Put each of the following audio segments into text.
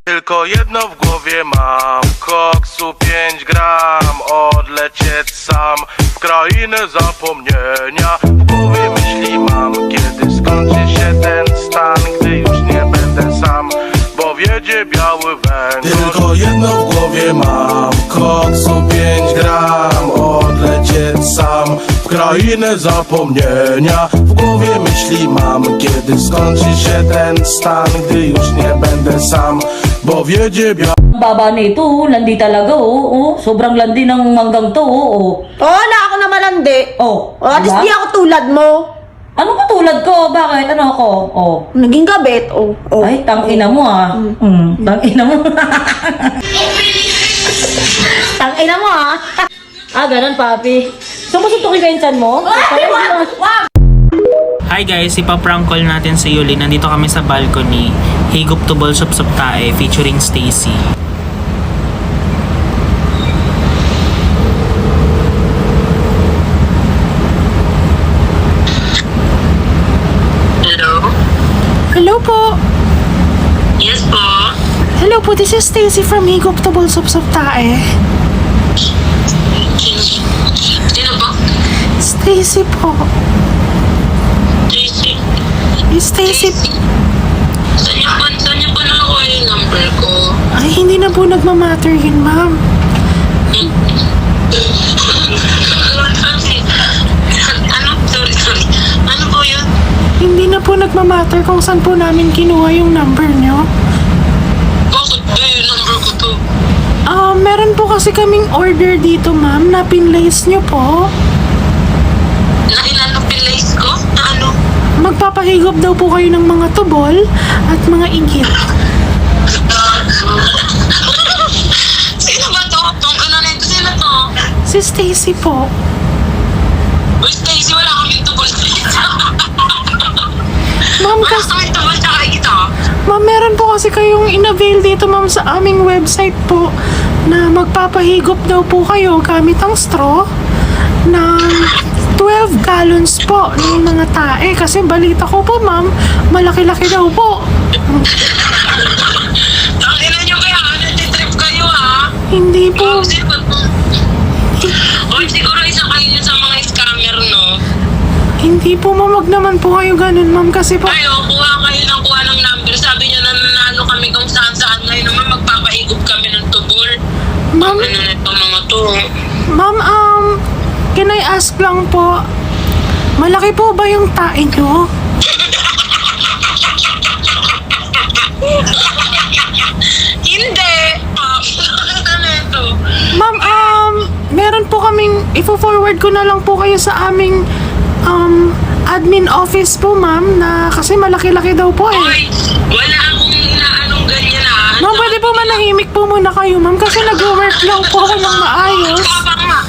Tylko jedno w głowie mam, koksu 5 gram, odlecieć sam w krainę zapomnienia. W głowie myśli mam, kiedy skończy się ten stan, gdy już nie będę sam, bo wiedzie biały węgiel. Tylko jedno w głowie mam, koksu 5 gram, odlecieć sam w krainę zapomnienia. W głowie myśli mam, kiedy skończy się ten stan, gdy już nie będę sam, bo wiedzie biały. Baba nito, landi talaga, oo. Sobrang landi ng manggang to, oo. Na ako na malandi. At least diba? di ako tulad mo. Ano ka tulad ko? Bakit? Ano ako? Naging gabet, Ay, tangina mo ah. Tangina mo. Tangina mo ah. Ganun, papi. So, masutukin ka yung chan mo? Hi guys, ipaprank call natin si Yuli. Nandito kami sa balcony. Higop to Ball Sup Sup Tae featuring Stacy. Hello? Hello po. Yes po? Hello po, this is Stacy from Higop to Ball Sup Sup Tae. Sino po? Stacy po. Tracy? Stacy. Saan niyo po nakuha yung number ko? Ay, hindi na po nagmamatter yun, ma'am. Sorry. Ano po yun? Hindi na po nagmamatter kung saan po namin kinuha yung number nyo. Bakit ba yung number ko to? Meron po kasi kaming order dito, ma'am, na pinlace nyo po. Nailan ang pinlace ko? Na ano? Magpapahigop daw po kayo ng mga tubol at mga igit. Sino ba to? Tong ano na ito? Sino to? Si Stacy po. Uy, Stacy, wala kaming tubol dito. Ma'am, Wala kaming tubol tsaka ito. Ma'am, meron po kasi kayong in-avail dito, ma'am, sa aming website po na magpapahigop daw po kayo gamit ang straw ng 12 gallons po ng mga tae. Kasi balita ko po, ma'am, malaki-laki daw po. Tangina nyo kaya, nag-trip kayo ha? Hindi po. Oy, siguro isa kayo yun sa mga scammer, no? Hindi po, ma'am. Wag naman po kayo ganun, ma'am. Kasi po, Ayo, kuha ng number. Sabi niya na nanalo kami kung saan-saan ngayon naman magpapaigop kami ng tubol. ma'am, Ano na ito mga to? ma'am, can I ask lang po, malaki po ba yung tae nyo? Hindi! Ano ito? Ma'am, meron po kaming, ifo-forward ko na lang po kayo sa aming, admin office po, ma'am, na kasi malaki-laki daw po eh. Oy, wala akong inaanong ganyan ha. Ma'am, pwede po manahimik po muna kayo, ma'am, kasi nag-work lang po ako ng maayos. Kapag nga.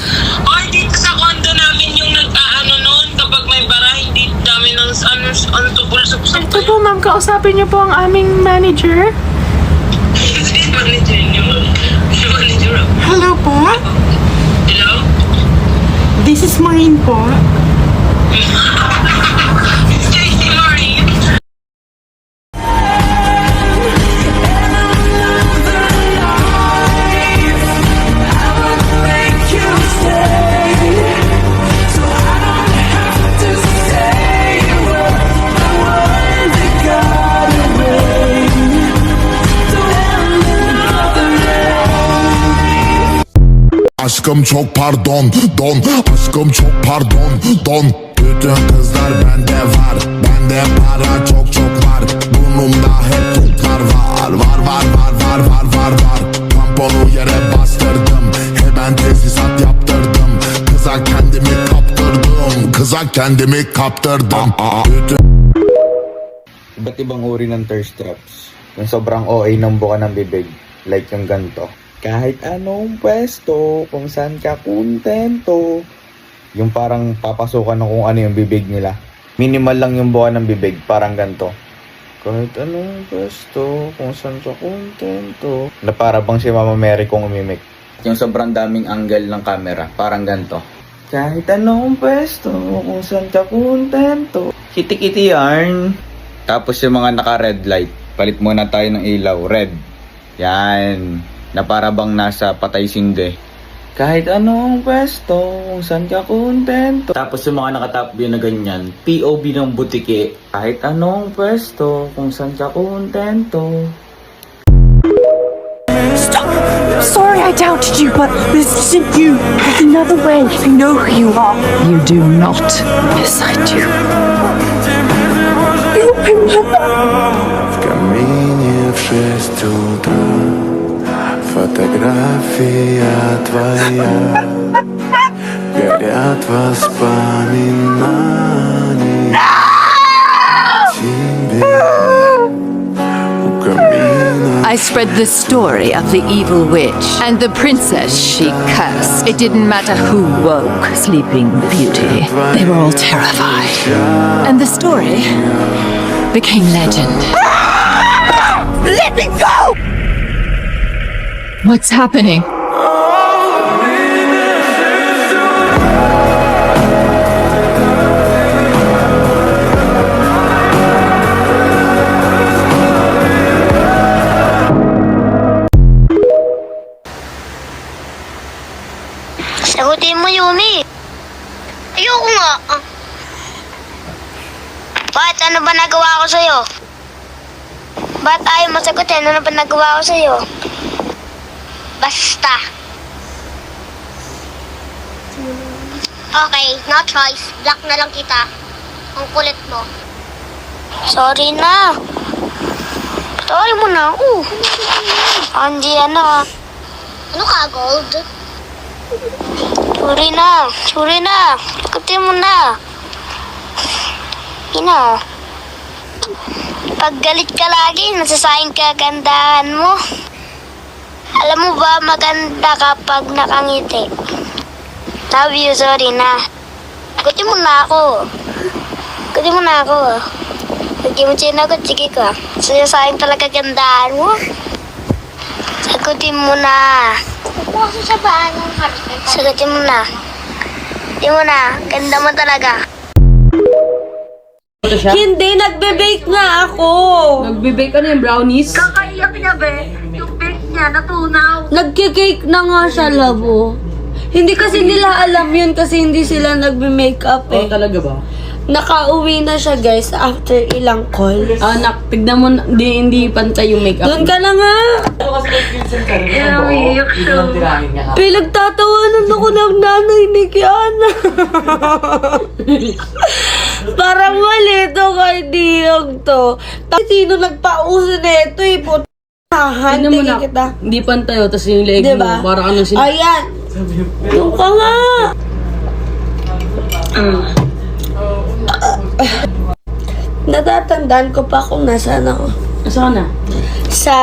Oy, dito sa condo namin yung nag-aano noon kapag may bara, hindi dami ng ano tubol-subsub. Ito po, ma'am, kausapin niyo po ang aming manager. Si manager niyo. Si manager. Hello po, Hello? this is Maureen po. Stacy Marie. Aşkım çok pardon, don. Aşkım çok pardon, don. Bütün kızlar bende var. Bende para çok çok var. Burnumda hep toplar var. Var. Tamponu yere bastırdım. Hemen tesisat yaptırdım. Kıza kendimi kaptırdım. Bütün... Iba't ibang uri ng thirst traps. Yung sobrang OA ng buka ng bibig, like yung ganito. Kahit anong pwesto, kung saan ka kontento. Yung parang papasukan ng kung ano yung bibig nila. Minimal lang yung buwan ng bibig, parang ganito. Kahit anong pwesto, kung saan ka kontento. Na para bang si Mama Mary kung umimik. Yung sobrang daming angle ng camera, parang ganito. Kahit anong pwesto, kung saan ka kontento. Kiti-kiti yarn. Tapos yung mga naka-red light, palit muna tayo ng ilaw, red. Yan, na para bang nasa patay sinde. Kahit anong pwesto, kung saan ka kontento. Tapos yung mga nakatop view na ganyan, POV ng butike. Kahit anong pwesto, kung saan ka kontento. Sorry I doubted you, but this isn't you. There's another way. I know who you are. You do not. Yes, I do. You remember? В камине в 6 утра фотография твоя. Горят воспоминания тебе. У камина I spread the story of the evil witch and the princess she cursed. It didn't matter who woke Sleeping Beauty. They were all terrified. And the story became legend. Let me go! What's happening? Sagutin mo, Yumi. Ayoko nga. Bakit? Ano ba nagawa ko sa'yo? Ba't ayaw mo sagutin? Ano ba nagawa ko sa'yo? Basta. Okay, no choice. Block na lang kita. Ang kulit mo. Sorry na. Patawarin mo na ako. Hindi ano. Ano ka, Gold? Sorry na. Sorry na. Sagutin mo na. Ina. Pag galit ka lagi, nasasayang kagandahan mo. Alam mo ba, maganda kapag nakangiti. Love you, sorry na. Sagutin mo na ako. Sagutin mo na ako. Hindi mo sinagot, sige ka. Nasasayang talaga kagandahan mo. Sagutin mo na. Sagutin mo na. Sagutin mo na. Ganda mo talaga. Hindi, nagbe-bake nga ako. Nagbe-bake ka na yung brownies? Kakaiyak niya, be. Yung bake niya, natunaw. Nagke-cake na nga siya, labo. Hindi kasi nila alam yun kasi hindi sila nagbe-makeup eh. Talaga ba? Nakauwi na siya, guys, after ilang calls. Anak, tignan mo, hindi pantay yung makeup. Doon ka na nga. Pinagtatawanan ako ng nanay ni Kiana. Parang mali to kay Diyog to. Tapos sino nagpauso na ito eh, puto. Tingin kita. Hindi pantay, tapos yung leg Diba? mo, parang anong Ayan. Doon ka nga. Natatandaan ko pa kung nasaan ako. Saan na? Sa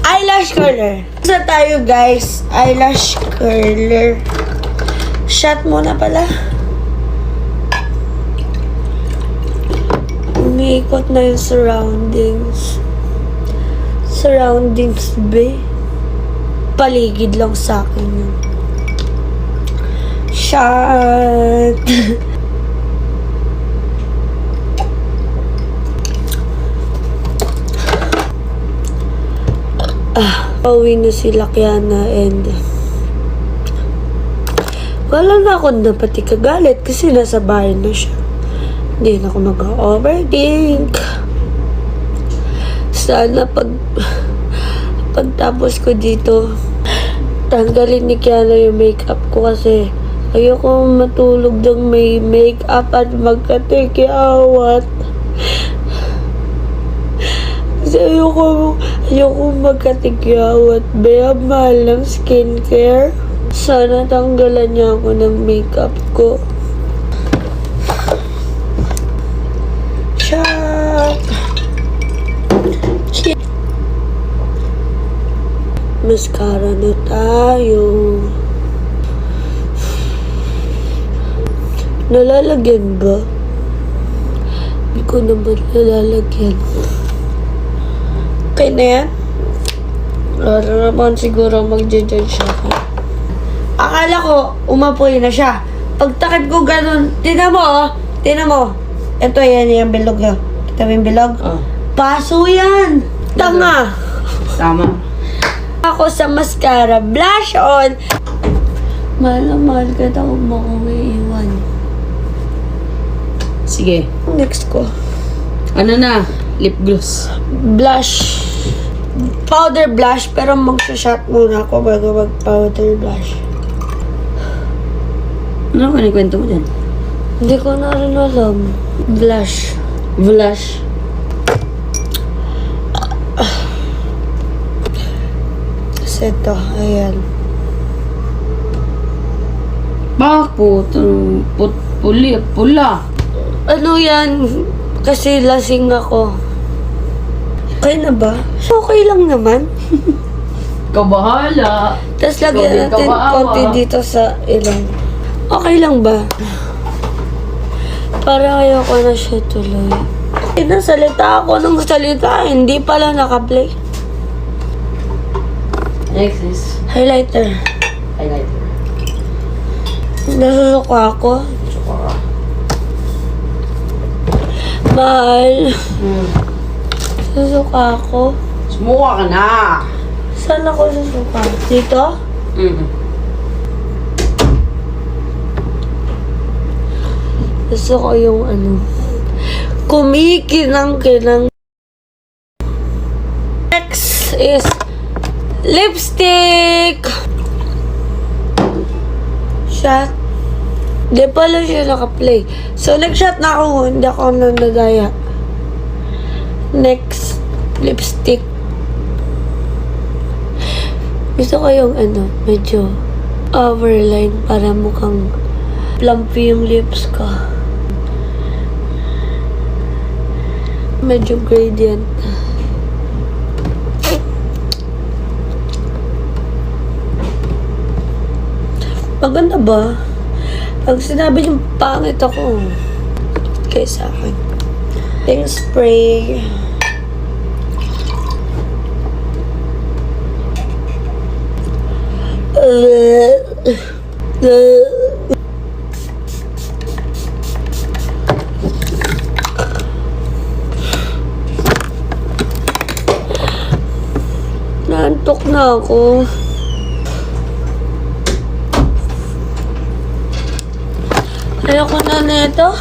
eyelash curler. Sa tayo, guys, eyelash curler. Shot muna pala. Umiikot na yung surroundings. Surroundings, be. Paligid lang sa akin yun. Shot. Pauwi na si Lakiana and wala na ako na pati kagalit kasi nasa bahay na siya. Hindi na ako mag-overthink. Sana pagtapos ko dito, tanggalin ni Kiana yung makeup ko kasi ayoko matulog ng may makeup at magkatikiawat. Kasi ayoko magkatikiawat. Baya mahal ng skincare. Sana tanggalan niya ako ng makeup ko. Shot! Mascara na tayo. Nalalagyan ba? Hindi ko naman nalalagyan. Okay na yan? Wala naman siguro mag-judge ako. Akala ko, umapoy na siya. Pagtakip ko ganun, tinan mo oh. Tinan mo. Ito yan yung bilog yun. Kita mo yung bilog? Oh. Paso yan! Tanga! Tama. Ako sa mascara, blush on. Mahal na mahal ka daw mo kung iiwan. Sige. Next ko. Ano na? Lip gloss. Blush. Powder blush, pero mag-shot muna ako bago mag-powder blush. Ano ka kwento mo dyan? Hindi ko na rin alam. Blush. Blush. Kasi ito, ayan. Bakit? Pula. Ano yan? Kasi lasing ako. Okay na ba? Okay lang naman. Kabahala. Tapos lagyan natin konti dito sa ilong. Okay lang ba? Para ayoko na siya tuloy. Nasalita ako ng salita. Hindi pala naka-play. Next is Highlighter. highlighter. Nasusuka ako. Mahal. Susuka ako. Sumuka ka na. Saan ako susuka? Dito? Gusto ko yung ano. Kumikinang-kinang. Next is lipstick. Shot. Di pala siya naka-play. So, nag-shot na ako. Hindi ako nanadaya. Next, lipstick. Gusto ko yung ano, medyo overline para mukhang plumpy yung lips ko. Medyo gradient. Maganda ba? Pag sinabi yung pangit ako, kaya sa akin. Pink spray. Naantok na ako. Ayoko na nito.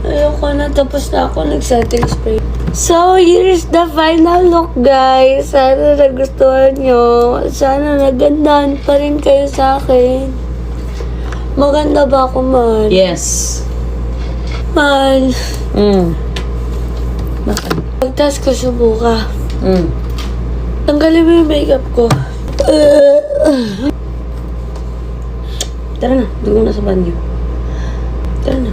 Ayoko na. Tapos na ako nag-setting spray. So, here's the final look, guys. Sana nagustuhan nyo. Sana nagandahan pa rin kayo sa akin. Maganda ba ako, mahal? Yes. Mahal. Bakit? Pagtas ko subuka. Mm. Tanggalin mo yung makeup ko. Tara na, doon na sa banyo. Tara na.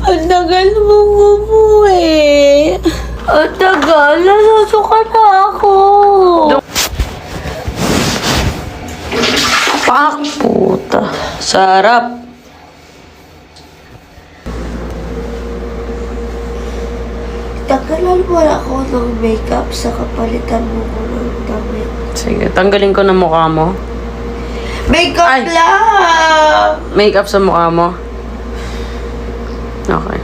Ang tagal mong umuwi. Ang tagal. Nasusuka na ako. Pak! Puta. Sarap. Tagalan mo ako ng makeup sa kapalitan mo ko ng damit. Sige, tanggalin ko na mukha mo. Makeup Ay. lang! Makeup sa mukha mo. Okay.